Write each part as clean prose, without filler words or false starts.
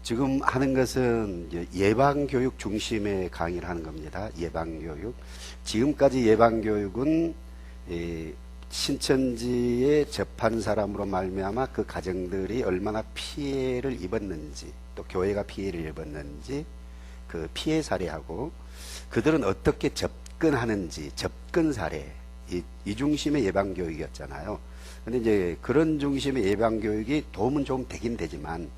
지금 하는 것은 예방교육 중심의 강의를 하는 겁니다. 예방교육. 지금까지 예방교육은 신천지에 접한 사람으로 말미암아 그 가정들이 얼마나 피해를 입었는지, 또 교회가 피해를 입었는지 그 피해 사례하고 그들은 어떻게 접근하는지 접근 사례, 이 중심의 예방교육이었잖아요. 근데 이제 그런 중심의 예방교육이 도움은 좀 되긴 되지만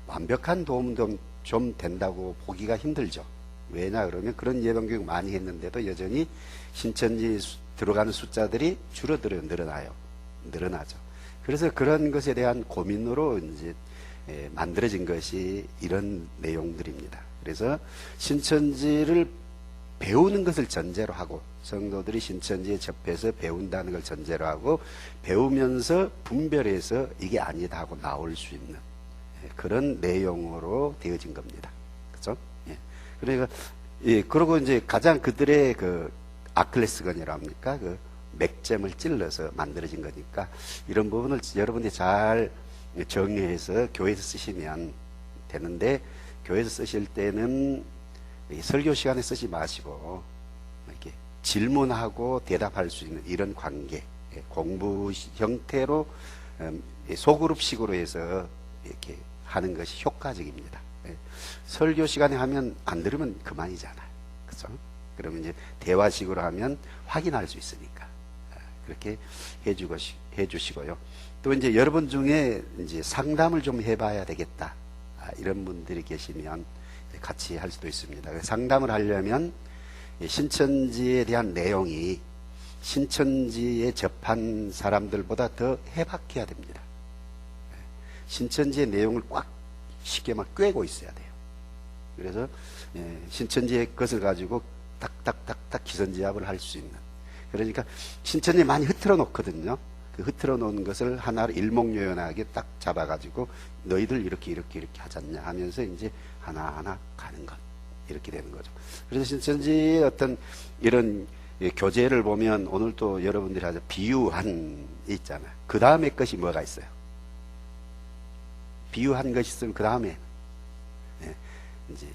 완벽한 도움은 좀 된다고 보기가 힘들죠. 왜냐 그러면 그런 예방교육 많이 했는데도 여전히 신천지 들어가는 숫자들이 늘어나죠. 그래서 그런 것에 대한 고민으로 이제 만들어진 것이 이런 내용들입니다. 그래서 신천지를 배우는 것을 전제로 하고, 성도들이 신천지에 접해서 배운다는 걸 전제로 하고, 배우면서 분별해서 이게 아니다 하고 나올 수 있는 그런 내용으로 되어진 겁니다. 그죠? 예. 그러니까, 그리고 이제 가장 그들의 그 아킬레스건이라 합니까? 그 맥점을 찔러서 만들어진 거니까, 이런 부분을 여러분들이 잘 정리해서 교회에서 쓰시면 되는데, 교회에서 쓰실 때는 설교 시간에 쓰지 마시고 이렇게 질문하고 대답할 수 있는 이런 관계, 공부 형태로 소그룹식으로 해서 이렇게 하는 것이 효과적입니다. 설교 시간에 하면 안 들으면 그만이잖아요. 그죠? 그러면 이제 대화식으로 하면 확인할 수 있으니까 그렇게 해주시고요. 또 이제 여러분 중에 이제 상담을 좀 해봐야 되겠다, 이런 분들이 계시면 같이 할 수도 있습니다. 상담을 하려면 신천지에 대한 내용이 신천지에 접한 사람들보다 더 해박해야 됩니다. 신천지의 내용을 꽉 쉽게 막 꿰고 있어야 돼요. 그래서 신천지의 것을 가지고 딱딱딱딱 기선제압을 할 수 있는, 그러니까 신천지에 많이 흐트러 놓거든요. 그 흐트러 놓은 것을 하나로 일목요연하게 딱 잡아가지고 너희들 이렇게 하잖냐 하면서 이제 하나하나 가는 것, 이렇게 되는 거죠. 그래서 신천지의 어떤 이런 교재를 보면 오늘 또 여러분들이 아주 비유한 있잖아요. 그 다음에 것이 뭐가 있어요? 비유한 것이 있으면 그 다음에 이제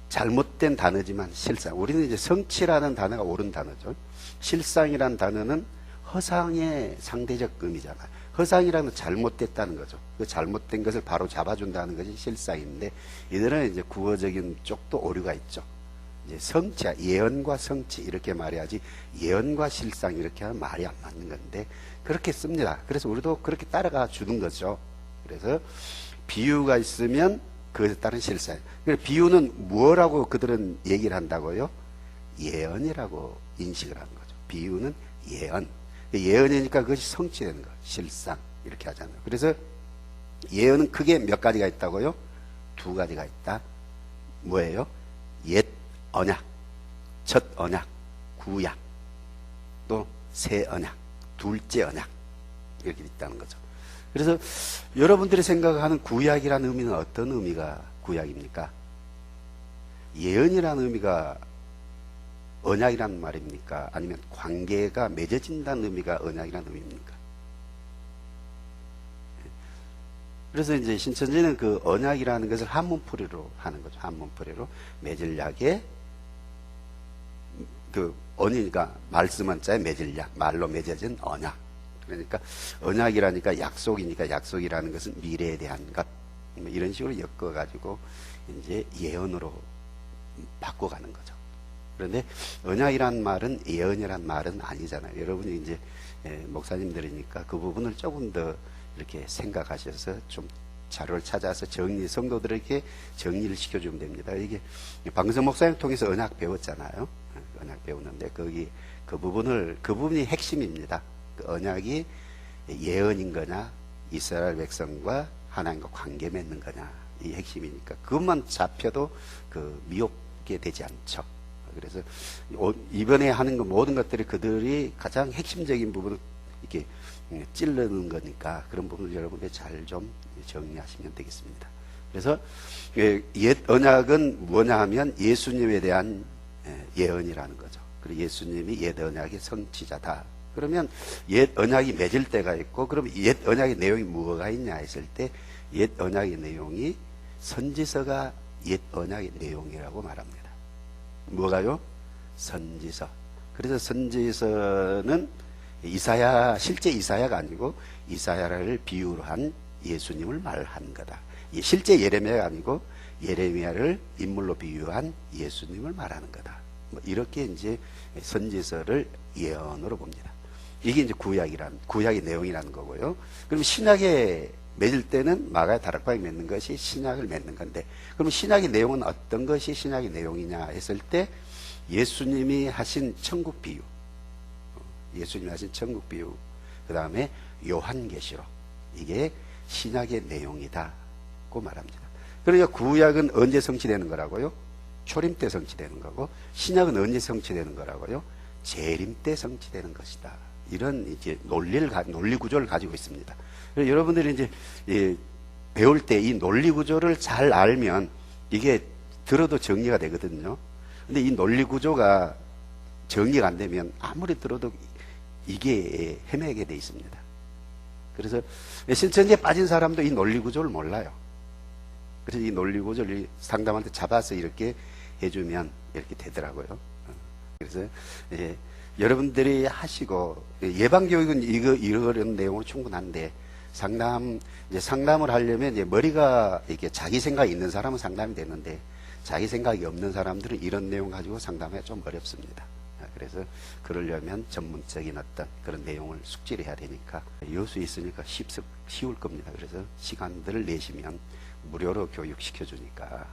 잘못된 단어지만 실상, 우리는 이제 성취라는 단어가 옳은 단어죠. 실상이라는 단어는 허상의 상대적 의미잖아요. 허상이라는 잘못됐다는 거죠. 그 잘못된 것을 바로 잡아준다는 것이 실상인데, 이들은 이제 국어적인 쪽도 오류가 있죠. 이제 성취, 예언과 성취 이렇게 말해야지 예언과 실상 이렇게 하면 말이 안 맞는 건데 그렇게 씁니다. 그래서 우리도 그렇게 따라가 주는 거죠. 그래서 비유가 있으면 그것에 따른 실상. 비유는 뭐라고 그들은 얘기를 한다고요? 예언이라고 인식을 하는 거죠. 비유는 예언. 예언이니까 그것이 성취되는 거, 실상 이렇게 하잖아요. 그래서 예언은 크게 몇 가지가 있다고요? 두 가지가 있다. 뭐예요? 옛 언약, 첫 언약, 구약, 또 새 언약, 둘째 언약, 이렇게 있다는 거죠. 그래서 여러분들이 생각하는 구약이라는 의미는 어떤 의미가 구약입니까? 예언이라는 의미가 언약이라는 말입니까? 아니면 관계가 맺어진다는 의미가 언약이라는 의미입니까? 그래서 이제 신천지는 그 언약이라는 것을 한문풀이로 하는 거죠. 한문풀이로 맺을 약에 그 언이니까 말씀 한자에 맺을 약, 말로 맺어진 언약. 그러니까 언약이라니까 약속이니까 약속이라는 것은 미래에 대한 것, 이런 식으로 엮어가지고 이제 예언으로 바꿔가는 거죠. 그런데 언약이란 말은 예언이란 말은 아니잖아요. 여러분이 이제 목사님들이니까 그 부분을 조금 더 이렇게 생각하셔서 좀 자료를 찾아서 성도들에게 정리를 시켜주면 됩니다. 이게 방성 목사님 통해서 언약 배웠잖아요. 언약 배웠는데 그 부분이 핵심입니다. 그 언약이 예언인 거냐, 이스라엘 백성과 하나님과 관계 맺는 거냐, 이 핵심이니까 그것만 잡혀도 미혹게 되지 않죠. 그래서 이번에 하는 모든 것들이 그들이 가장 핵심적인 부분을 이렇게 찔르는 거니까 그런 부분을 여러분들이 잘 좀 정리하시면 되겠습니다. 그래서 옛 언약은 뭐냐 하면 예수님에 대한 예언이라는 거죠. 그리고 예수님이 옛 언약의 성취자다. 그러면 옛 언약이 맺을 때가 있고, 그럼 옛 언약의 내용이 뭐가 있냐 했을 때 옛 언약의 내용이 선지서가 옛 언약의 내용이라고 말합니다. 뭐가요? 선지서. 그래서 선지서는 실제 이사야가 아니고 이사야를 비유로 한 예수님을 말한 거다. 실제 예레미야가 아니고 예레미야를 인물로 비유한 예수님을 말하는 거다. 뭐 이렇게 이제 선지서를 예언으로 봅니다. 이게 이제 구약의 내용이라는 거고요. 그럼 신약에 맺을 때는 마가의 다락방에 맺는 것이 신약을 맺는 건데, 그럼 신약의 내용은 어떤 것이 신약의 내용이냐 했을 때 예수님이 하신 천국 비유, 그 다음에 요한계시록, 이게 신약의 내용이다고 말합니다. 그러니까 구약은 언제 성취되는 거라고요? 초림 때 성취되는 거고, 신약은 언제 성취되는 거라고요? 재림 때 성취되는 것이다. 이런 이제 논리 구조를 가지고 있습니다. 여러분들이 이제 배울 때 이 논리 구조를 잘 알면 이게 들어도 정리가 되거든요. 근데 이 논리 구조가 정리가 안 되면 아무리 들어도 이게 헤매게 돼 있습니다. 그래서 신천지에 빠진 사람도 이 논리 구조를 몰라요. 그래서 이 논리 구조를 상담한테 잡아서 이렇게 해주면 이렇게 되더라고요. 그래서 여러분들이 하시고, 예방교육은 이런 내용으로 충분한데, 상담을 하려면 이제 머리가 이렇게 자기 생각이 있는 사람은 상담이 되는데, 자기 생각이 없는 사람들은 이런 내용 가지고 상담하기가 좀 어렵습니다. 그래서 그러려면 전문적인 어떤 그런 내용을 숙지를 해야 되니까, 여수 있으니까 쉬울 겁니다. 그래서 시간들을 내시면 무료로 교육시켜 주니까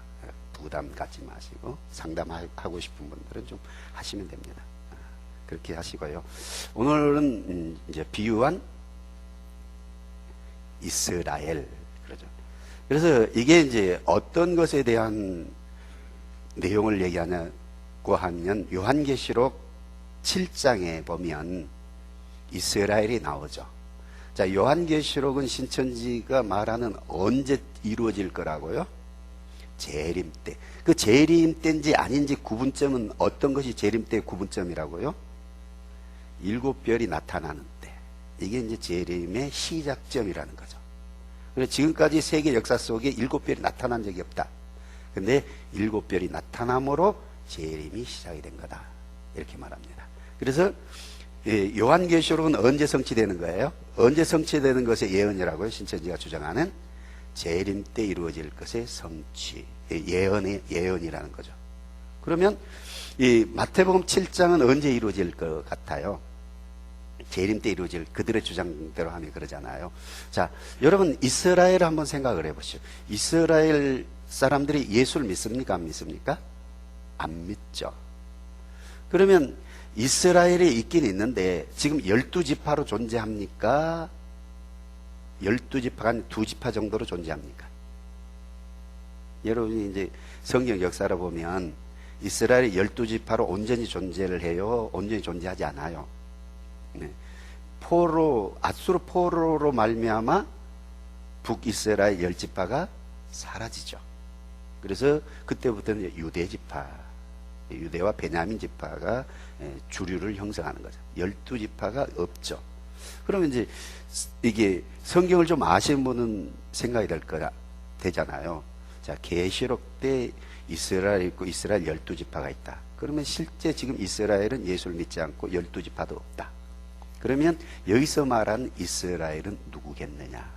부담 갖지 마시고, 상담하고 싶은 분들은 좀 하시면 됩니다. 그렇게 하시고요. 오늘은 이제 비유한 이스라엘, 그러죠. 그래서 이게 이제 어떤 것에 대한 내용을 얘기하냐고 하면, 요한계시록 7장에 보면 이스라엘이 나오죠. 자, 요한계시록은 신천지가 말하는 언제 이루어질 거라고요? 재림 때. 그 재림 때인지 아닌지 구분점은, 어떤 것이 재림 때의 구분점이라고요? 7별이 나타나는 때. 이게 이제 재림의 시작점이라는 거죠. 그래서 지금까지 세계 역사 속에 7별이 나타난 적이 없다. 근데 7별이 나타남으로 재림이 시작이 된 거다. 이렇게 말합니다. 그래서 요한계시록은 언제 성취되는 거예요? 언제 성취되는 것의 예언이라고요? 신천지가 주장하는 재림 때 이루어질 것의 성취, 예언이라는 거죠. 그러면 이 마태복음 7장은 언제 이루어질 것 같아요? 재림 때 이루어질, 그들의 주장대로 하면 그러잖아요. 자, 여러분 이스라엘 한번 생각을 해보시죠. 이스라엘 사람들이 예수를 믿습니까? 안 믿습니까? 안 믿죠. 그러면 이스라엘이 있긴 있는데 지금 12지파로 존재합니까? 12지파가 한 2지파 정도로 존재합니까? 여러분이 이제 성경 역사를 보면 이스라엘이 12지파로 온전히 존재를 해요? 온전히 존재하지 않아요. 네. 아수르 포로로 말미암아 북이스라엘 10지파가 사라지죠. 그래서 그때부터는 유대지파, 유대와 베냐민 지파가 주류를 형성하는 거죠. 12지파가 없죠. 그러면 이제 이게 성경을 좀 아시는 분은 생각이 되잖아요. 자, 계시록 때 이스라엘 있고 이스라엘 12지파가 있다. 그러면 실제 지금 이스라엘은 예수를 믿지 않고 12지파도 없다. 그러면 여기서 말한 이스라엘은 누구겠느냐?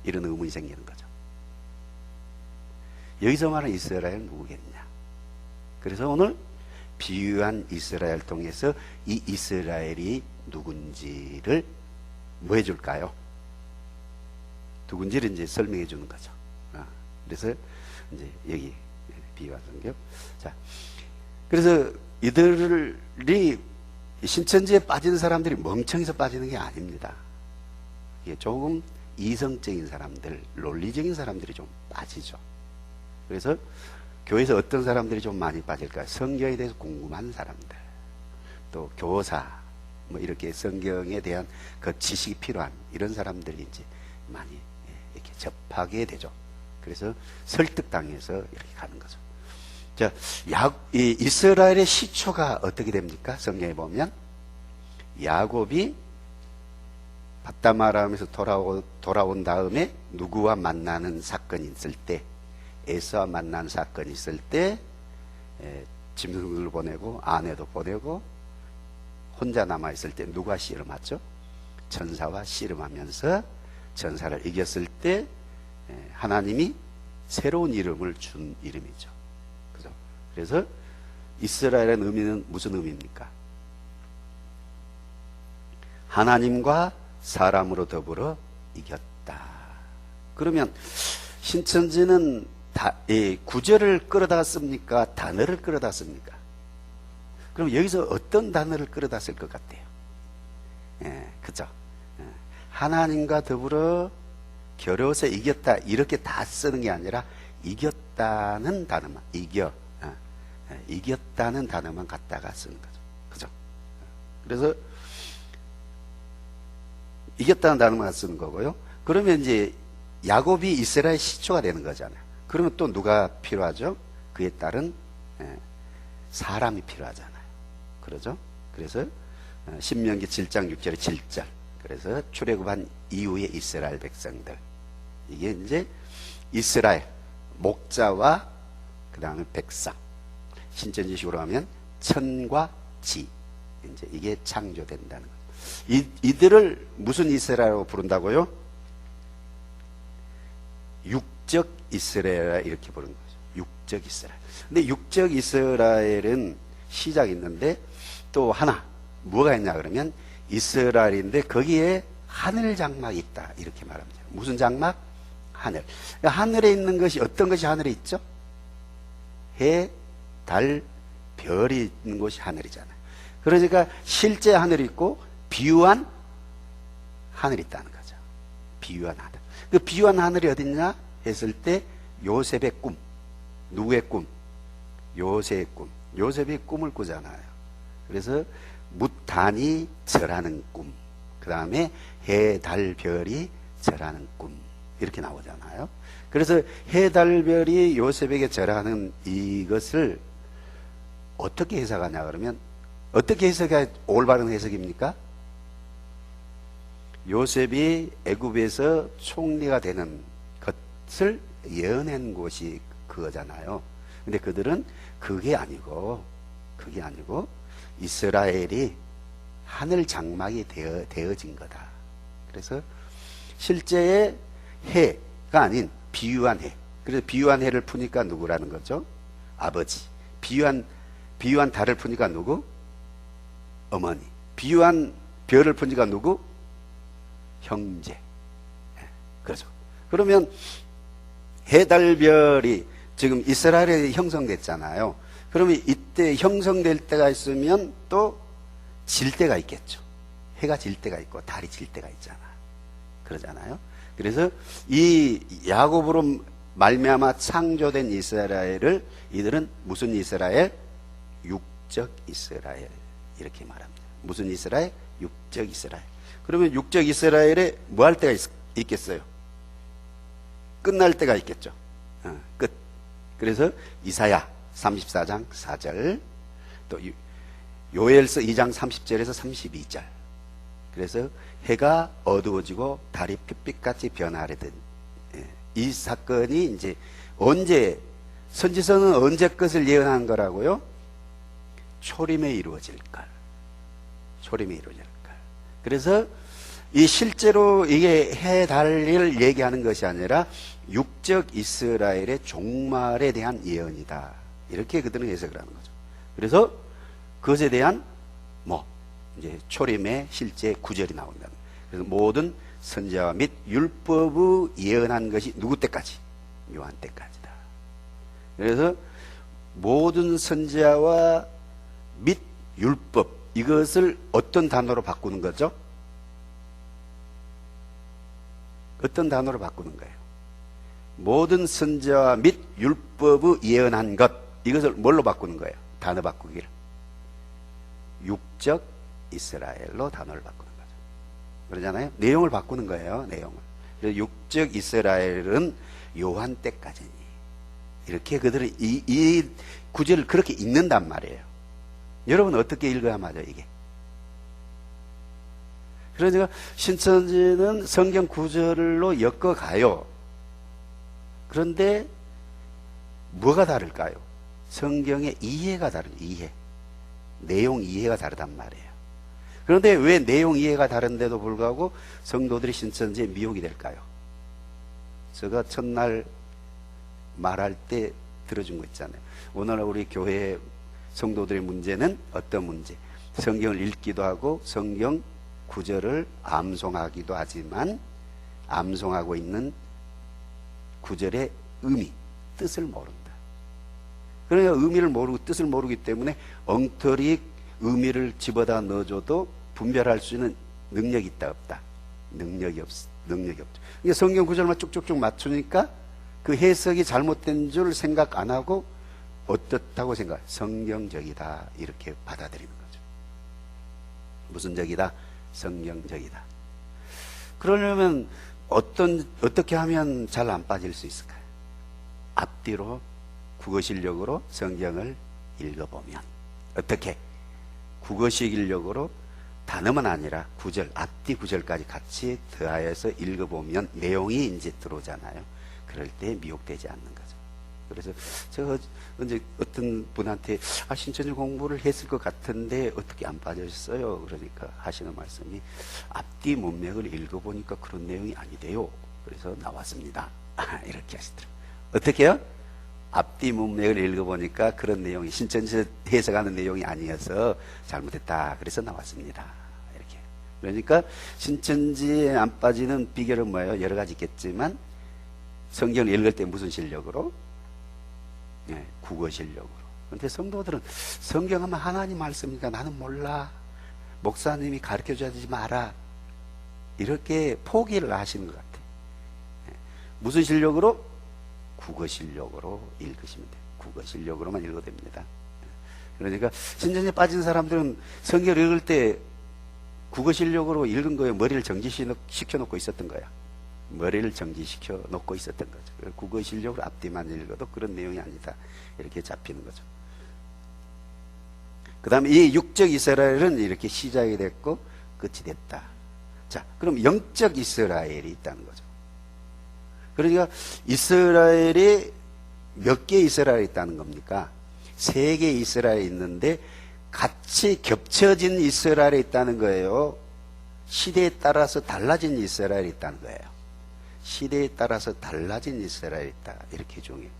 이런 의문이 생기는 거죠. 여기서 말한 이스라엘은 누구겠느냐? 그래서 오늘 비유한 이스라엘 통해서 이 이스라엘이 누군지를 뭐 해줄까요? 누군지를 이제 설명해 주는 거죠. 그래서 이제 여기 비유한 성경. 자, 그래서 이들이 신천지에 빠진 사람들이 멍청해서 빠지는 게 아닙니다. 이게 조금 이성적인 사람들, 논리적인 사람들이 좀 빠지죠. 그래서 교회에서 어떤 사람들이 좀 많이 빠질까요? 성경에 대해서 궁금한 사람들, 또 교사, 뭐 이렇게 성경에 대한 그 지식이 필요한 이런 사람들이 이제 많이 이렇게 접하게 되죠. 그래서 설득당해서 이렇게 가는 거죠. 자, 이스라엘의 시초가 어떻게 됩니까? 성경에 보면 야곱이 바다마라하면서 돌아온 다음에 누구와 만나는 사건이 있을 때, 에서와 만나는 사건이 있을 때 짐승들을 보내고 아내도 보내고 혼자 남아있을 때 누가 씨름하죠? 전사와 씨름하면서 전사를 이겼을 때 하나님이 새로운 이름을 준 이름이죠. 그죠? 그래서 이스라엘의 의미는 무슨 의미입니까? 하나님과 사람으로 더불어 이겼다. 그러면 신천지는 구절을 끌어다 씁니까? 단어를 끌어다 씁니까? 그럼 여기서 어떤 단어를 끌어다 쓸 것 같아요? 그죠? 하나님과 더불어 겨루어서 이겼다 이렇게 다 쓰는 게 아니라 이겼다는 단어만 이겼다는 단어만 갖다가 쓰는 거죠. 그죠? 그래서 이겼다는 단어만 쓰는 거고요. 그러면 이제 야곱이 이스라엘 시초가 되는 거잖아요. 그러면 또 누가 필요하죠? 그에 따른 사람이 필요하잖아요. 그러죠? 그래서 신명기 7장 6절에 7절. 그래서 출애굽한 이후의 이스라엘 백성들. 이게 이제 이스라엘 목자와 그 다음에 백성. 신천지식으로 하면 천과 지. 이제 이게 창조된다는 거예요. 이들을 무슨 이스라엘로 부른다고요? 육적 이스라엘 이렇게 부르는 거죠. 육적 이스라엘. 근데 육적 이스라엘은 시작이 있는데 또 하나 뭐가 있냐 그러면 이스라엘인데 거기에 하늘 장막이 있다 이렇게 말합니다. 무슨 장막? 하늘. 그러니까 하늘에 있는 것이 어떤 것이 하늘에 있죠? 해, 달, 별이 있는 곳이 하늘이잖아요. 그러니까 실제 하늘이 있고 비유한 하늘이 있다는 거죠. 비유한 하늘. 그 비유한 하늘이 어딨냐 했을 때 요셉의 꿈. 누구의 꿈? 요셉의 꿈. 요셉이 꿈을 꾸잖아요. 그래서 뭇단이 절하는 꿈. 그 다음에 해, 달, 별이 절하는 꿈. 이렇게 나오잖아요. 그래서 해, 달, 별이 요셉에게 절하는 이것을 어떻게 해석하냐 그러면 어떻게 해석해야 올바른 해석입니까? 요셉이 애굽에서 총리가 되는 것을 예언한 곳이 그거잖아요. 근데 그들은 그게 아니고 이스라엘이 하늘 장막이 되어진 거다. 그래서 실제의 해가 아닌 비유한 해. 그래서 비유한 해를 푸니까 누구라는 거죠? 아버지. 비유한 달을 푸니까 누구? 어머니. 비유한 별을 푸니까 누구? 형제. 그렇죠. 그러면 해, 달, 별이 지금 이스라엘에 형성됐잖아요. 그러면 이때 형성될 때가 있으면 또 질 때가 있겠죠. 해가 질 때가 있고 달이 질 때가 있잖아. 그러잖아요. 그래서 이 야곱으로 말미암아 창조된 이스라엘을 이들은 무슨 이스라엘? 육적 이스라엘 이렇게 말합니다. 무슨 이스라엘? 육적 이스라엘. 그러면 육적 이스라엘에 뭐 할 때가 있겠어요? 끝날 때가 있겠죠. 끝. 그래서 이사야 34장 4절 또 요엘서 2장 30절에서 32절. 그래서 해가 어두워지고 달이 핏빛같이 변하려던 이 사건이 이제 언제 선지서는 언제 것을 예언한 거라고요? 초림에 이루어질 걸. 초림에 이루어질 걸. 그래서 이 실제로 이게 해, 달을 얘기하는 것이 아니라 육적 이스라엘의 종말에 대한 예언이다. 이렇게 그들은 해석을 하는 거죠. 그래서 그것에 대한 이제 초림의 실제 구절이 나온다. 그래서 모든 선지자와 및 율법의 예언한 것이 누구 때까지? 요한 때까지다. 그래서 모든 선지자와 및 율법 이것을 어떤 단어로 바꾸는 거죠? 어떤 단어로 바꾸는 거예요? 모든 선지자와 및 율법의 예언한 것 이것을 뭘로 바꾸는 거예요? 단어 바꾸기를 육적 이스라엘로 단어를 바꾸는 거죠. 그러잖아요. 내용을 바꾸는 거예요. 내용을. 그래서 육적 이스라엘은 요한 때까지니 이렇게 그들은 이 구절을 그렇게 읽는단 말이에요. 여러분 어떻게 읽어야 맞아요 이게? 그러니까 신천지는 성경 구절로 엮어가요. 그런데 뭐가 다를까요? 성경의 이해가 다른 이해. 내용 이해가 다르단 말이에요. 그런데 왜 내용 이해가 다른데도 불구하고 성도들이 신천지에 미혹이 될까요? 제가 첫날 말할 때 들어준 거 있잖아요. 오늘날 우리 교회 성도들의 문제는 어떤 문제? 성경을 읽기도 하고 성경 구절을 암송하기도 하지만 암송하고 있는 구절의 의미, 뜻을 모른다. 그러니까 의미를 모르고 뜻을 모르기 때문에 엉터리 의미를 집어다 넣어줘도 분별할 수 있는 능력이 있다 없다? 능력이 없죠. 그러니까 성경 구절만 쭉쭉쭉 맞추니까 그 해석이 잘못된 줄 생각 안 하고 어떻다고 생각? 성경적이다 이렇게 받아들이는 거죠. 무슨 적이다? 성경적이다. 그러려면 어떻게 하면 잘 안 빠질 수 있을까요? 앞뒤로 국어 실력으로 성경을 읽어보면 어떻게? 국어 실력으로 단어만 아니라 구절, 앞뒤 구절까지 같이 더하여서 읽어보면 내용이 이제 들어오잖아요. 그럴 때 미혹되지 않는 거죠. 그래서 제가 언제 어떤 분한테 신천지 공부를 했을 것 같은데 어떻게 안 빠졌어요? 그러니까 하시는 말씀이 앞뒤 문맥을 읽어보니까 그런 내용이 아니대요. 그래서 나왔습니다. 이렇게 하시더라고요. 어떻게 해요? 앞뒤 문맥을 읽어보니까 그런 내용이 신천지 해석하는 내용이 아니어서 잘못했다. 그래서 나왔습니다. 이렇게. 그러니까 신천지에 안 빠지는 비결은 뭐예요? 여러 가지 있겠지만 성경을 읽을 때 무슨 실력으로? 네, 국어 실력으로. 그런데 성도들은 성경하면 하나님 말씀이니까 나는 몰라. 목사님이 가르쳐줘야 되지 마라. 이렇게 포기를 하시는 것 같아요. 네. 무슨 실력으로? 국어 실력으로 읽으시면 돼요. 국어 실력으로만 읽어도 됩니다. 그러니까 신천지에 빠진 사람들은 성경을 읽을 때 국어 실력으로 읽은 거예요. 머리를 정지시켜 놓고 있었던 거야. 머리를 정지시켜 놓고 있었던 거죠. 국어 실력으로 앞뒤만 읽어도 그런 내용이 아니다. 이렇게 잡히는 거죠. 그 다음에 이 육적 이스라엘은 이렇게 시작이 됐고 끝이 됐다. 자, 그럼 영적 이스라엘이 있다는 거죠. 그러니까 이스라엘이 몇 개 이스라엘이 있다는 겁니까? 3개 이스라엘이 있는데 같이 겹쳐진 이스라엘이 있다는 거예요. 시대에 따라서 달라진 이스라엘이 있다는 거예요. 시대에 따라서 달라진 이스라엘이 있다. 이렇게 종이에요.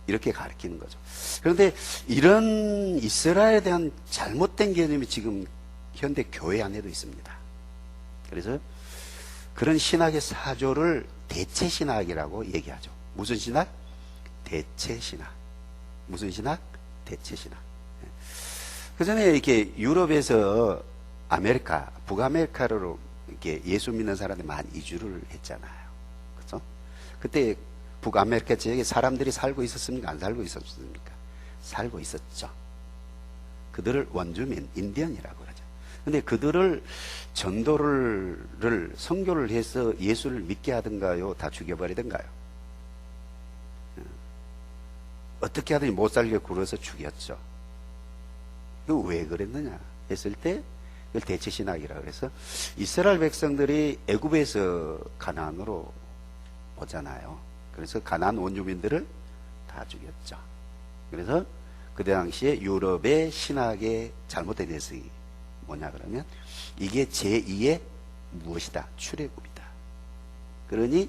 이렇게 가르치는 거죠. 그런데 이런 이스라엘에 대한 잘못된 개념이 지금 현대 교회 안에도 있습니다. 그래서 그런 신학의 사조를 대체신학이라고 얘기하죠. 무슨 신학? 대체신학. 무슨 신학? 대체신학. 그 전에 이렇게 유럽에서 북아메리카로 이렇게 예수 믿는 사람들이 많이 이주를 했잖아요. 그죠? 그때 북아메리카 지역에 사람들이 살고 있었습니까? 안 살고 있었습니까? 살고 있었죠. 그들을 원주민, 인디언이라고 그러죠. 근데 그들을 전도를, 선교를 해서 예수를 믿게 하든가요? 다 죽여버리든가요? 어떻게 하든지 못 살게 굴어서 죽였죠. 왜 그랬느냐 했을 때 이걸 대체신학이라고 해서 이스라엘 백성들이 애굽에서 가나안으로 오잖아요. 그래서 가나안 원주민들을 다 죽였죠. 그래서 그 당시에 유럽의 신학의 잘못된 해석이 뭐냐 그러면 이게 제2의 무엇이다? 출애굽이다. 그러니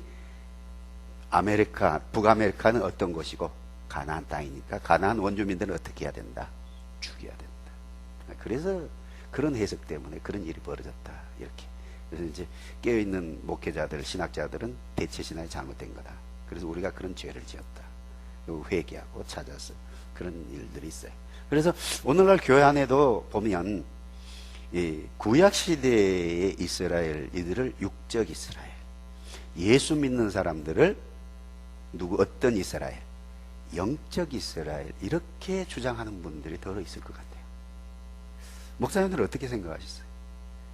북아메리카는 어떤 곳이고 가나안 땅이니까 가나안 원주민들은 어떻게 해야 된다? 죽여야 된다. 그래서 그런 해석 때문에 그런 일이 벌어졌다. 이렇게. 그래서 이제 깨어있는 목회자들, 신학자들은 대체신학이 잘못된 거다. 그래서 우리가 그런 죄를 지었다. 회개하고 찾아서 그런 일들이 있어요. 그래서 오늘날 교회 안에도 보면 이 구약 시대의 이스라엘, 이들을 육적 이스라엘, 예수 믿는 사람들을 어떤 이스라엘? 영적 이스라엘, 이렇게 주장하는 분들이 더 있을 것 같아요. 목사님들은 어떻게 생각하셨어요?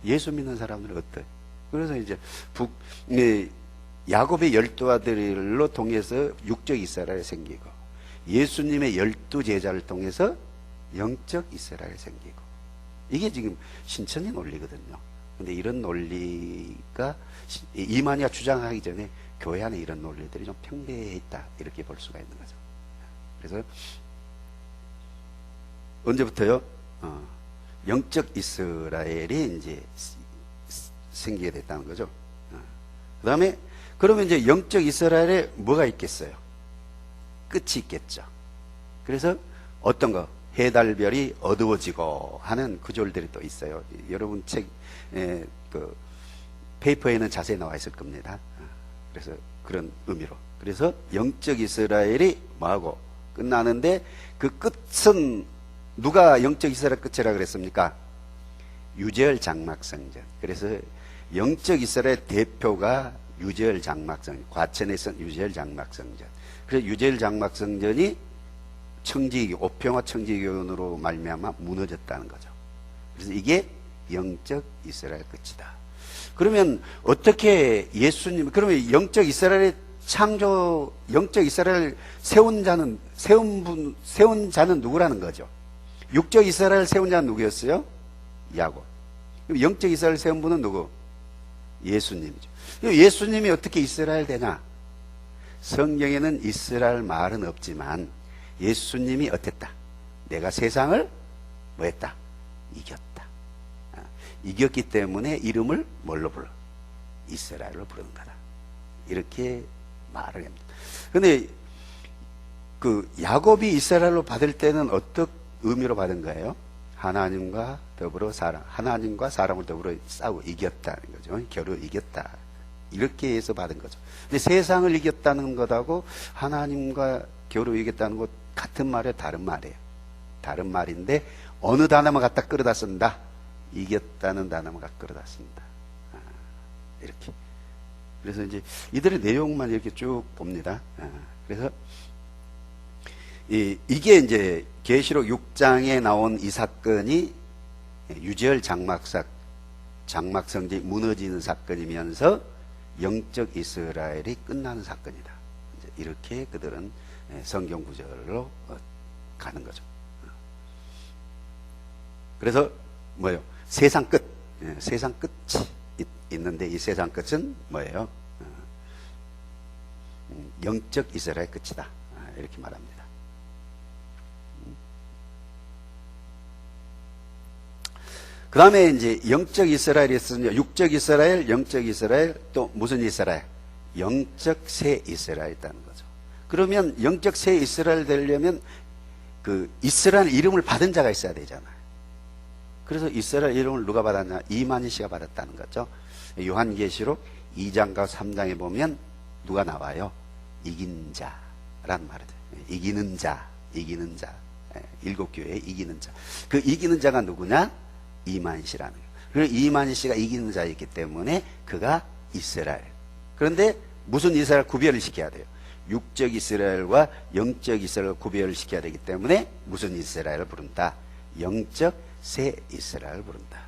예수 믿는 사람들은 어때요? 그래서 이제 야곱의 12아들로 통해서 육적 이스라엘이 생기고 예수님의 12제자를 통해서 영적 이스라엘이 생기고 이게 지금 신천지 논리거든요. 근데 이런 논리가 이만희가 주장하기 전에 교회 안에 이런 논리들이 좀 평대해 있다, 이렇게 볼 수가 있는 거죠. 그래서 언제부터요? 영적 이스라엘이 이제 생기게 됐다는 거죠. 그 다음에 그러면 이제 영적 이스라엘에 뭐가 있겠어요? 끝이 있겠죠. 그래서 어떤 거? 해달별이 어두워지고 하는 구절들이 또 있어요. 여러분 책 그 페이퍼에는 자세히 나와 있을 겁니다. 그래서 그런 의미로. 그래서 영적 이스라엘이 뭐하고 끝나는데, 그 끝은 누가 영적 이스라엘 끝이라 그랬습니까? 유재열 장막성전. 그래서 영적 이스라엘 대표가 유재열 장막성전, 과천에선 유재열 장막성전. 그래서 유재열 장막성전이 오평화 청지교훈으로 말미암아 무너졌다는 거죠. 그래서 이게 영적 이스라엘 끝이다. 그러면 어떻게 그러면 영적 이스라엘의 창조, 영적 이스라엘 세운 자는 누구라는 거죠? 육적 이스라엘 세운 자는 누구였어요? 야곱. 영적 이스라엘 세운 분은 누구? 예수님이죠. 예수님이 어떻게 이스라엘 되냐? 성경에는 이스라엘 말은 없지만 예수님이 어땠다? 내가 세상을 뭐했다? 이겼다. 이겼기 때문에 이름을 뭘로 불러? 이스라엘로 부르는 거다. 이렇게 말을 합니다. 근데 그 야곱이 이스라엘로 받을 때는 어떤 의미로 받은 거예요? 하나님과 사람을 더불어 싸우고 이겼다는 거죠. 겨루 이겼다. 이렇게 해서 받은 거죠. 근데 세상을 이겼다는 것하고 하나님과 겨루 이겼다는 것 같은 말이에요? 다른 말이에요? 다른 말인데 어느 단어만 갖다 끌어다 쓴다? 이겼다는 단어만 갖다 끌어다 쓴다. 이렇게. 그래서 이제 이들의 내용만 이렇게 쭉 봅니다. 그래서 이게 이제 계시록 6장에 나온 이 사건이 유재열 장막성전이 무너지는 사건이면서 영적 이스라엘이 끝나는 사건이다. 이렇게 그들은 성경 구절로 가는 거죠. 그래서 뭐예요? 세상 끝. 세상 끝이 있는데 이 세상 끝은 뭐예요? 영적 이스라엘 끝이다. 이렇게 말합니다. 그 다음에 이제 영적 이스라엘이 있으면 육적 이스라엘, 영적 이스라엘, 또 무슨 이스라엘? 영적 새 이스라엘 있다는 거죠. 그러면 영적 새 이스라엘 되려면 그 이스라엘 이름을 받은 자가 있어야 되잖아요. 그래서 이스라엘 이름을 누가 받았냐? 이만희 씨가 받았다는 거죠. 요한계시록 2장과 3장에 보면 누가 나와요? 이긴 자란 말이죠. 이기는 자. 일곱 교회의 이기는 자. 그 이기는 자가 누구냐? 이만희 씨라는 거예요. 그리고 이만희 씨가 이기는 자이기 때문에 그가 이스라엘. 그런데 무슨 이스라엘 구별을 시켜야 돼요? 육적 이스라엘과 영적 이스라엘 구별을 시켜야 되기 때문에 무슨 이스라엘을 부른다? 영적 새 이스라엘을 부른다.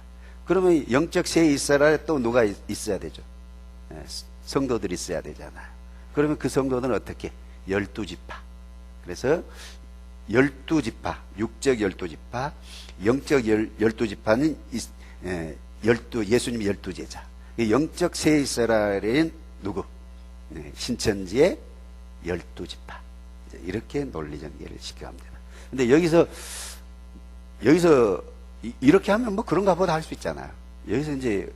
그러면 영적 새 이스라엘에 또 누가 있어야 되죠? 성도들이 있어야 되잖아요. 그러면 그 성도들은 어떻게? 12지파. 그래서 12지파, 육적 12지파, 영적 12지파는 예수님이 12제자. 영적 새 이스라엘은 누구? 신천지의 12지파. 이렇게 논리전개를 시켜갑니다. 근데 여기서 이렇게 하면 뭐 그런가 보다 할 수 있잖아요. 여기서 이제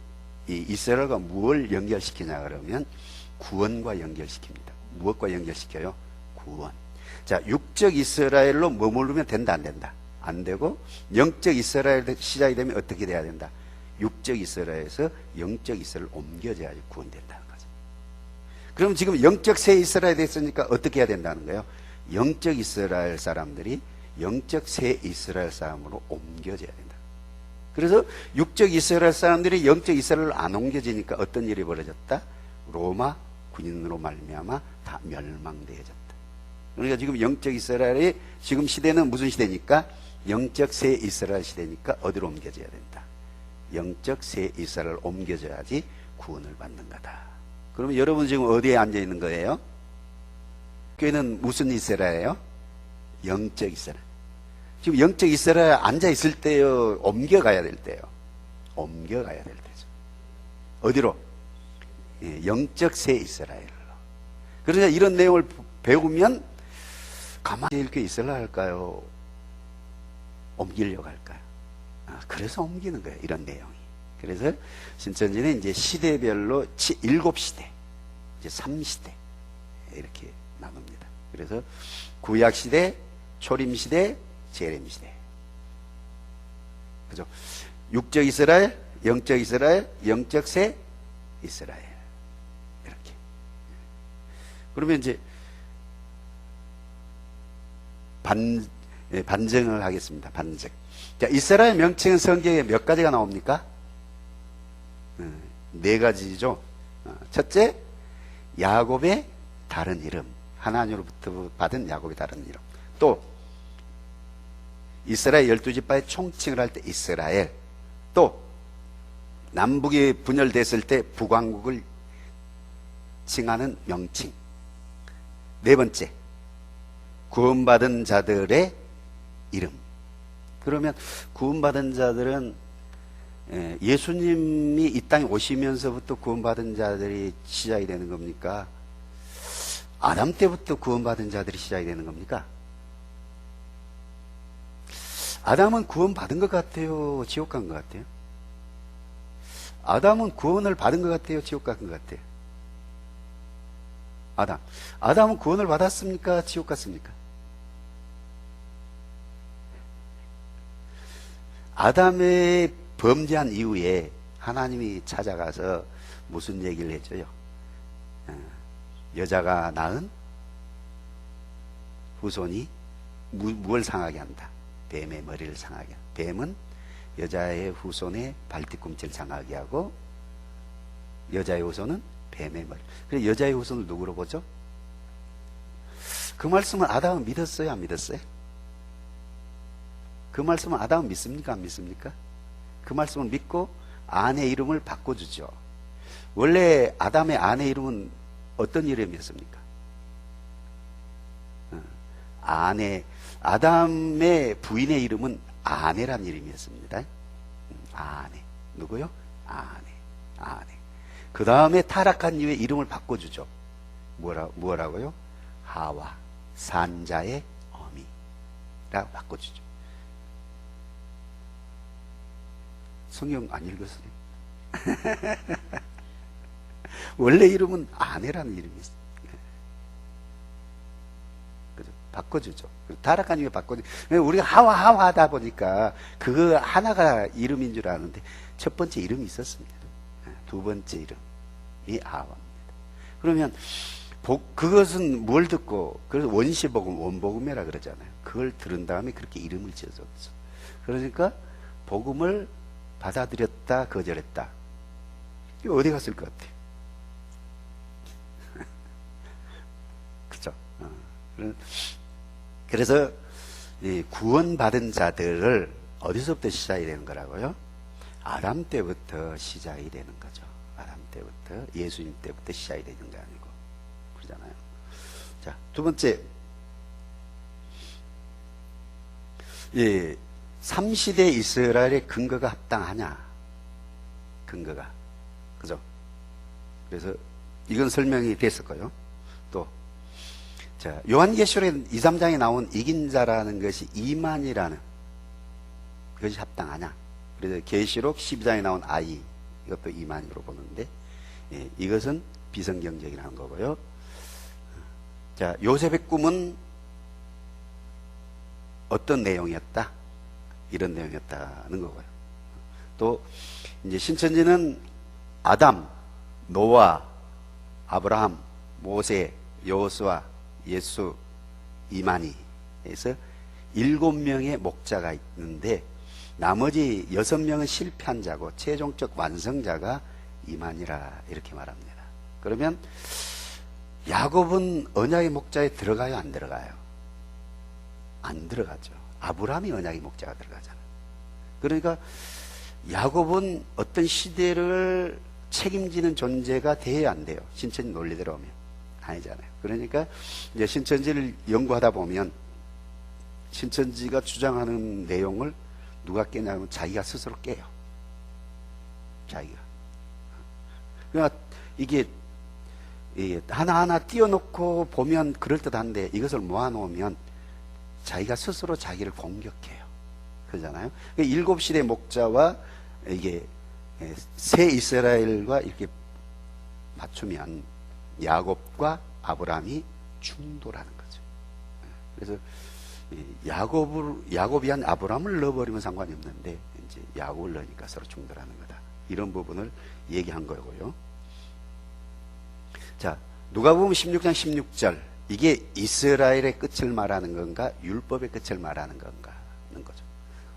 이 이스라엘과 무엇을 연결시키냐 그러면 구원과 연결시킵니다. 무엇과 연결시켜요? 구원. 자, 육적 이스라엘로 머무르면 된다, 안 된다? 안 되고, 영적 이스라엘 시작이 되면 어떻게 돼야 된다? 육적 이스라엘에서 영적 이스라엘을 옮겨져야지 구원된다는 거죠. 그럼 지금 영적 새 이스라엘이 됐으니까 어떻게 해야 된다는 거예요? 영적 이스라엘 사람들이 영적 새 이스라엘 사람으로 옮겨져야 된다. 그래서 육적 이스라엘 사람들이 영적 이스라엘로 안 옮겨지니까 어떤 일이 벌어졌다? 로마 군인으로 말미암아 다 멸망되어졌다. 그러니까 지금 영적 이스라엘이 지금 시대는 무슨 시대니까? 영적 새 이스라엘 시대니까 어디로 옮겨져야 된다? 영적 새 이스라엘 옮겨져야지 구원을 받는 거다. 그러면 여러분 지금 어디에 앉아 있는 거예요? 교회는 무슨 이스라엘이에요? 영적 이스라엘. 지금 영적 이스라엘 앉아 있을 때요, 옮겨가야 될 때요. 옮겨가야 될 때죠. 어디로? 영적 새 이스라엘로. 그러니까 이런 내용을 배우면 가만히 이렇게 있으려 할까요? 옮기려고 할까요? 그래서 옮기는 거예요, 이런 내용이. 그래서 신천지는 이제 시대별로 7시대, 이제 3시대 이렇게 나눕니다. 그래서 구약시대, 초림시대, 재림시대. 그죠? 육적 이스라엘, 영적 이스라엘, 영적 새 이스라엘. 이렇게. 그러면 이제 반증을 하겠습니다. 반증. 자, 이스라엘 명칭은 성경에 몇 가지가 나옵니까? 4가지죠. 첫째, 야곱의 다른 이름. 하나님으로부터 받은 야곱의 다른 이름. 또 이스라엘 12지파의 총칭을 할 때 이스라엘. 또 남북이 분열됐을 때 북왕국을 칭하는 명칭. 4번째, 구원받은 자들의 이름. 그러면 구원받은 자들은 예수님이 이 땅에 오시면서부터 구원받은 자들이 시작이 되는 겁니까? 아담 때부터 구원받은 자들이 시작이 되는 겁니까? 아담은 구원받은 것 같아요? 지옥 간 것 같아요? 아담은 구원을 받은 것 같아요? 지옥 간 것 같아요? 아담은 구원을 받았습니까? 지옥 갔습니까? 아담의 범죄한 이후에 하나님이 찾아가서 무슨 얘기를 해줘요? 여자가 낳은 후손이 무엇을 상하게 한다? 뱀의 머리를 상하게 한다. 뱀은 여자의 후손의 발뒤꿈치를 상하게 하고, 여자의 후손은 뱀의 머리. 그래서 여자의 후손을 누구로 보죠? 그 말씀은 아담은 믿었어요? 안 믿었어요? 그 말씀은 아담은 믿습니까? 안 믿습니까? 그 말씀을 믿고 아내 이름을 바꿔주죠. 원래 아담의 아내 이름은 어떤 이름이었습니까? 아담의 부인의 이름은 아내란 이름이었습니다. 아내. 누구요? 아내. 그 다음에 타락한 이후에 이름을 바꿔주죠. 뭐라고요? 하와. 산자의 어미라고 바꿔주죠. 성경 안 읽었어요? 원래 이름은 아내라는 이름이 있어요. 그죠? 바꿔주죠. 타락한 이후에 바꿔주죠. 우리가 하와 하다 보니까 그거 하나가 이름인 줄 아는데 첫 번째 이름이 있었습니다. 두 번째 이름이 하와입니다. 그러면 그것은 뭘 듣고, 그래서 원시복음, 원복음이라 그러잖아요. 그걸 들은 다음에 그렇게 이름을 지어줬죠. 그러니까 복음을 받아들였다, 거절했다. 이거 어디 갔을 것 같아요? 그죠? 그래서 구원받은 자들을 어디서부터 시작이 되는 거라고요? 아담 때부터 시작이 되는 거죠. 아담 때부터, 예수님 때부터 시작이 되는 거 아니고. 그러잖아요. 자, 두 번째. 3시대 이스라엘의 근거가 합당하냐? 근거가. 그죠? 그래서 이건 설명이 됐을 거예요. 또, 자, 요한계시록 2, 3장에 나온 이긴 자라는 것이 이만이라는 그것이 합당하냐? 그래서 계시록 12장에 나온 아이, 이것도 이만으로 보는데, 이것은 비성경적이라는 거고요. 자, 요셉의 꿈은 어떤 내용이었다? 이런 내용이었다는 거고요. 또 이제 신천지는 아담, 노아, 아브라함, 모세, 여호수아, 예수, 이만희 해서 7명의 목자가 있는데 나머지 6명은 실패한 자고 최종적 완성자가 이만희라 이렇게 말합니다. 그러면 야곱은 언약의 목자에 들어가요? 안 들어가요? 안 들어가죠. 아브라함이 언약의 목자가 들어가잖아요. 그러니까 야곱은 어떤 시대를 책임지는 존재가 돼야 안 돼요. 신천지 논리대로 오면 아니잖아요. 그러니까 이제 신천지를 연구하다 보면 신천지가 주장하는 내용을 누가 깨냐면 자기가 스스로 깨요. 자기가. 그러니까 이게 하나하나 띄워놓고 보면 그럴듯한데 이것을 모아놓으면 자기가 스스로 자기를 공격해요. 그러잖아요. 일곱 시대 목자와 이게 새 이스라엘과 이렇게 맞추면 야곱과 아브라함이 충돌하는 거죠. 그래서 야곱이 한 아브라함을 넣어버리면 상관이 없는데 이제 야곱을 넣으니까 서로 충돌하는 거다. 이런 부분을 얘기한 거고요. 자, 누가복음 16장 16절, 이게 이스라엘의 끝을 말하는 건가 율법의 끝을 말하는 건가 하는 거죠.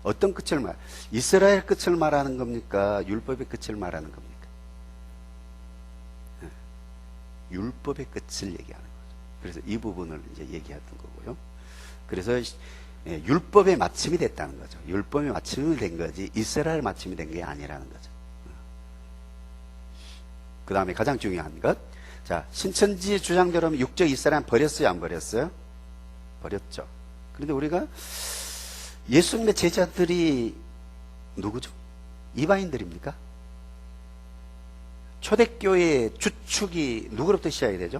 어떤 끝을 이스라엘 끝을 말하는 겁니까? 율법의 끝을 말하는 겁니까? 율법의 끝을 얘기하는 거죠. 그래서 이 부분을 이제 얘기했던 거고요. 그래서 율법의 마침이 됐다는 거죠. 율법의 마침이 된 거지 이스라엘 마침이 된 게 아니라는 거죠. 그 다음에 가장 중요한 것, 자, 신천지 주장대로 육적 이스라엘 버렸어요, 안 버렸어요? 버렸죠. 그런데 우리가 예수님의 제자들이 누구죠? 이방인들입니까? 초대교회의 주축이 누구로부터 시작이 되죠?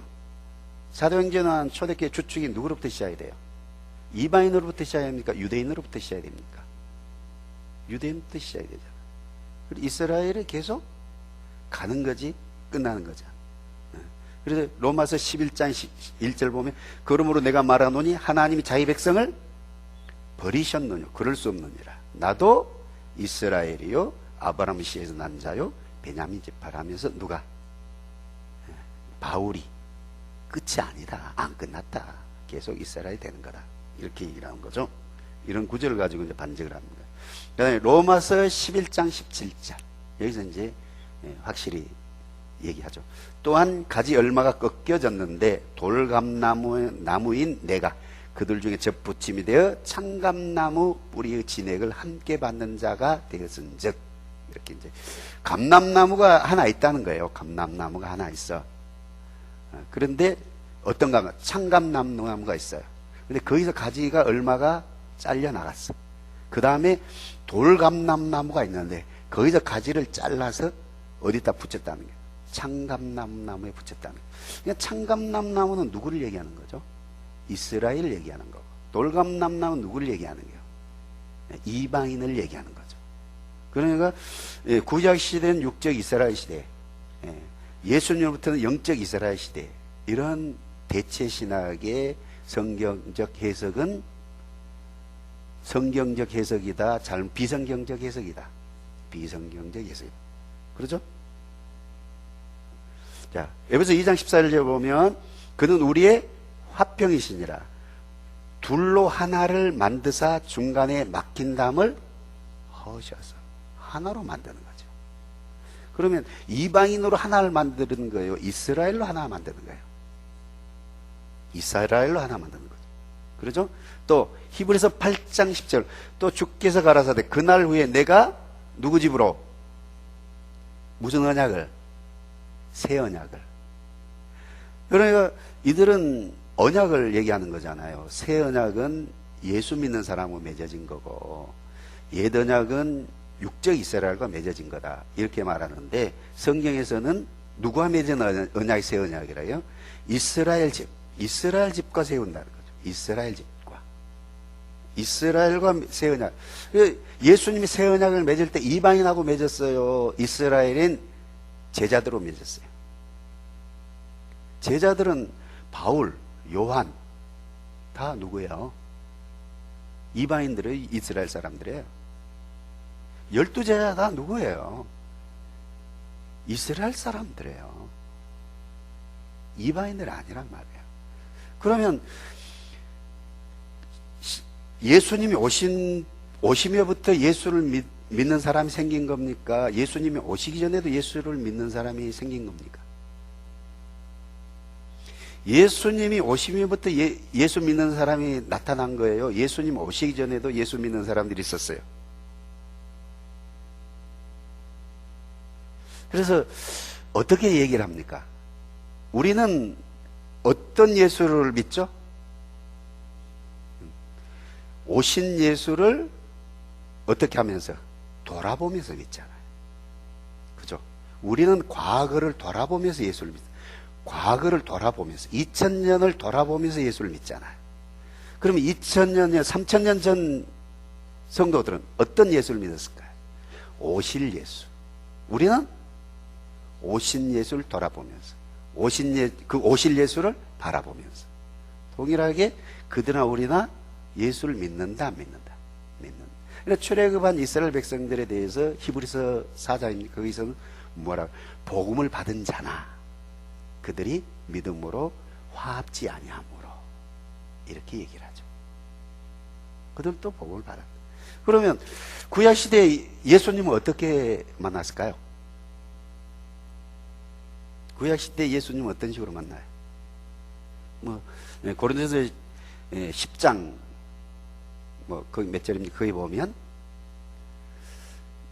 사도행전은 초대교회 주축이 누구로부터 시작이 돼요? 이방인으로부터 시작이 됩니까? 유대인으로부터 시작이 됩니까? 유대인부터 시작이 되잖아요. 그리고 이스라엘이 계속 가는 거지 끝나는 거죠. 그래서 로마서 11장 1절 보면 그러므로 내가 말하노니 하나님이 자기 백성을 버리셨느냐 그럴 수 없느니라. 나도 이스라엘이요 아브라함 씨에서 난 자요 베냐민 지파라면서 누가? 바울이 끝이 아니다. 안 끝났다. 계속 이스라엘이 되는 거다. 이렇게 얘기를 하는 거죠. 이런 구절을 가지고 이제 반증을 합니다. 그 다음에 로마서 11장 17절. 여기서 이제 확실히 얘기하죠. 또한 가지 얼마가 꺾여졌는데 돌감나무인 내가 그들 중에 접붙임이 되어 창감나무 뿌리의 진액을 함께 받는 자가 되었은즉, 이렇게 이제 감람나무가 하나 있다는 거예요. 감람나무가 하나 있어. 그런데 어떤 가마 창감나무가 있어요. 근데 거기서 가지가 얼마가 잘려 나갔어. 그 다음에 돌감람나무가 있는데 거기서 가지를 잘라서 어디다 붙였다는 거예요. 창감나무에 붙였다는 거예요. 그러니까 창감나무는 누구를 얘기하는 거죠? 이스라엘을 얘기하는 거고, 돌감람나무는 누구를 얘기하는 거예요? 이방인을 얘기하는 거죠. 그러니까 구약 시대는 육적 이스라엘 시대, 예수님으로부터는 영적 이스라엘 시대, 이런 대체 신학의 성경적 해석은 성경적 해석이다, 비성경적 해석이다. 비성경적 해석이다. 그렇죠? 자, 에베소 2장 14절에 보면 그는 우리의 화평이시니라. 둘로 하나를 만드사 중간에 막힌 담을 허셔서 하나로 만드는 거죠. 그러면 이방인으로 하나를 만드는 거예요? 이스라엘로 하나 만드는 거예요? 이스라엘로 하나 만드는 거죠. 그렇죠? 또 히브리서 8장 10절, 또 주께서 가라사대 그날 후에 내가 누구 집으로 무슨 언약을? 새 언약을. 그러니까 이들은 언약을 얘기하는 거잖아요. 새 언약은 예수 믿는 사람과 맺어진 거고, 옛 언약은 육적 이스라엘과 맺어진 거다, 이렇게 말하는데 성경에서는 누구와 맺은 언약이 새 언약이라요? 이스라엘 집과 세운다는 거죠. 이스라엘 집과, 이스라엘과 새 언약. 예수님이 새 언약을 맺을 때 이방인하고 맺었어요? 이스라엘인 제자들로 맺었어요? 제자들은 바울, 요한 다 누구예요? 이방인들의 이스라엘 사람들이에요. 12제자 다 누구예요? 이스라엘 사람들이에요. 이방인들 아니란 말이에요. 그러면 예수님이 오시며부터 예수를 믿는 사람이 생긴 겁니까? 예수님이 오시기 전에도 예수를 믿는 사람이 생긴 겁니까? 예수님이 오시면부터 예수 믿는 사람이 나타난 거예요? 예수님 오시기 전에도 예수 믿는 사람들이 있었어요? 그래서 어떻게 얘기를 합니까? 우리는 어떤 예수를 믿죠? 오신 예수를 어떻게 하면서? 돌아보면서 믿잖아요. 그죠? 우리는 과거를 돌아보면서 예수를 믿습니다. 과거를 돌아보면서 2000년을 돌아보면서 예수를 믿잖아요. 그러면 2000년, 3000년 전 성도들은 어떤 예수를 믿었을까요? 오실 예수. 우리는 오신 예수를 돌아보면서 그 오실 예수를 바라보면서 동일하게 그들나 우리나 예수를 믿는다 안 믿는다? 믿는다. 그러니까 출애굽한 이스라엘 백성들에 대해서 히브리서 4장입니다. 거기서는 뭐라 복음을 받은 자나 그들이 믿음으로 화합지 아니하므로 이렇게 얘기를 하죠. 그들도 복음을 받았다. 그러면 구약시대 예수님은 어떻게 만났을까요? 구약시대 예수님은 어떤 식으로 만나요? 고린도전서 10장 거기 몇 절입니까? 거기 보면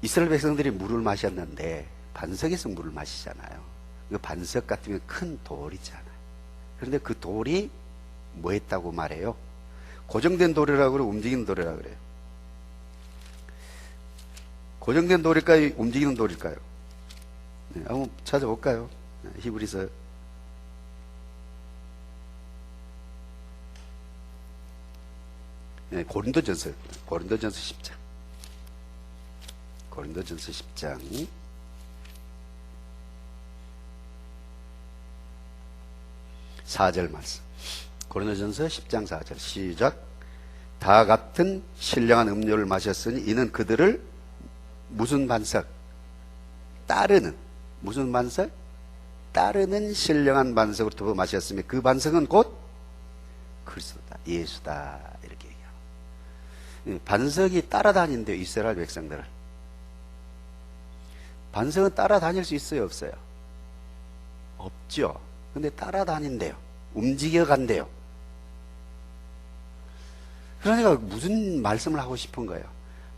이스라엘 백성들이 물을 마셨는데 반석에서 물을 마시잖아요. 그 반석 같으면 큰 돌이잖아요. 그런데 그 돌이 뭐 했다고 말해요? 고정된 돌이라고 그래요? 움직이는 돌이라고 그래요? 고정된 돌일까요? 움직이는 돌일까요? 네, 한번 찾아볼까요? 히브리서 고린도전서 10장. 고린도전서 10장 4절 말씀. 고린도전서 10장 4절 시작. 다 같은 신령한 음료를 마셨으니 이는 그들을 무슨 반석? 따르는 무슨 반석? 따르는 신령한 반석으로 두어 마셨으며 그 반석은 곧 그리스도다, 예수다 이렇게 얘기하고. 반석이 따라다닌대요. 이스라엘 백성들을. 반석은 따라다닐 수 있어요? 없어요? 없죠. 근데 따라다닌대요. 움직여간대요. 그러니까 무슨 말씀을 하고 싶은 거예요?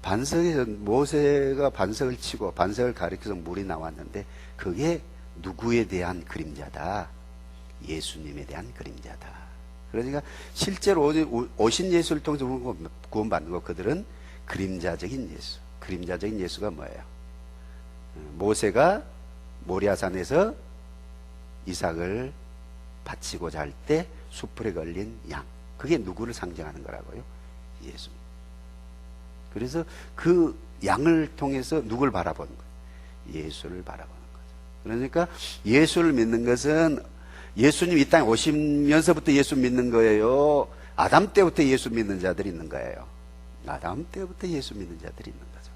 반석에서 모세가 반석을 치고 반석을 가리켜서 물이 나왔는데 그게 누구에 대한 그림자다? 예수님에 대한 그림자다. 그러니까 실제로 오신 예수를 통해서 구원받는 것, 그들은 그림자적인 예수. 그림자적인 예수가 뭐예요? 모세가 모리아산에서 이삭을 바치고자 할 때 숯불에 걸린 양, 그게 누구를 상징하는 거라고요? 예수. 그래서 그 양을 통해서 누굴 바라보는 거예요? 예수를 바라보는 거죠. 그러니까 예수를 믿는 것은 예수님 이 땅에 오시면서부터 예수 믿는 거예요? 아담 때부터 예수 믿는 자들이 있는 거예요? 아담 때부터 예수 믿는 자들이 있는 거죠.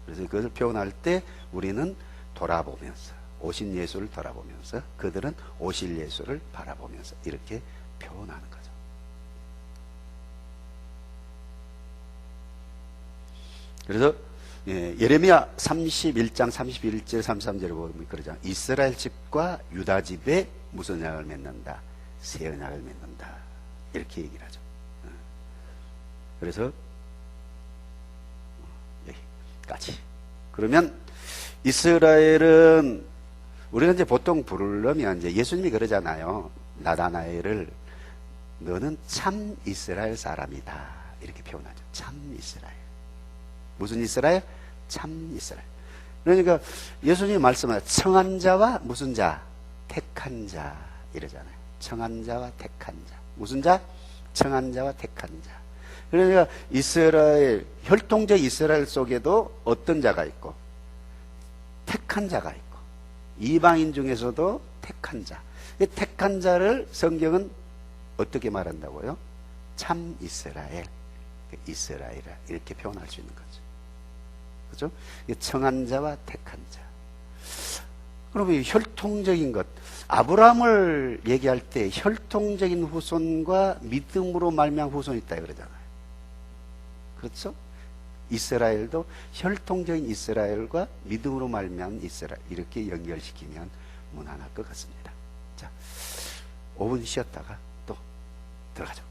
그래서 그것을 표현할 때 우리는 돌아보면서 오신 예수를 돌아보면서 그들은 오실 예수를 바라보면서 이렇게 표현하는 거죠. 그래서 예레미야 31장 31절 33절에 보면 그러잖아요. 이스라엘 집과 유다 집에 무슨 언약을 맺는다? 새 언약을 맺는다. 이렇게 얘기를 하죠. 그래서 여기까지. 그러면 이스라엘은 우리가 이제 보통 부르려면 이제 예수님이 그러잖아요. 나다나엘을 너는 참 이스라엘 사람이다. 이렇게 표현하죠. 참 이스라엘. 무슨 이스라엘? 참 이스라엘. 그러니까 예수님이 말씀하셨 청한 자와 무슨 자? 택한 자 이러잖아요. 청한 자와 택한 자. 무슨 자? 청한 자와 택한 자. 그러니까 이스라엘, 혈통적 이스라엘 속에도 어떤 자가 있고 택한 자가 있고 이방인 중에서도 택한 자. 택한 자를 성경은 어떻게 말한다고요? 참 이스라엘. 이스라엘이라 이렇게 표현할 수 있는 거죠. 그죠? 청한 자와 택한 자. 그러면 혈통적인 것, 아브라함을 얘기할 때 혈통적인 후손과 믿음으로 말미암은 후손이 있다 그러잖아요. 그렇죠? 이스라엘도 혈통적인 이스라엘과 믿음으로 말미암은 이스라엘, 이렇게 연결시키면 무난할 것 같습니다. 자, 5분 쉬었다가 또 들어가죠.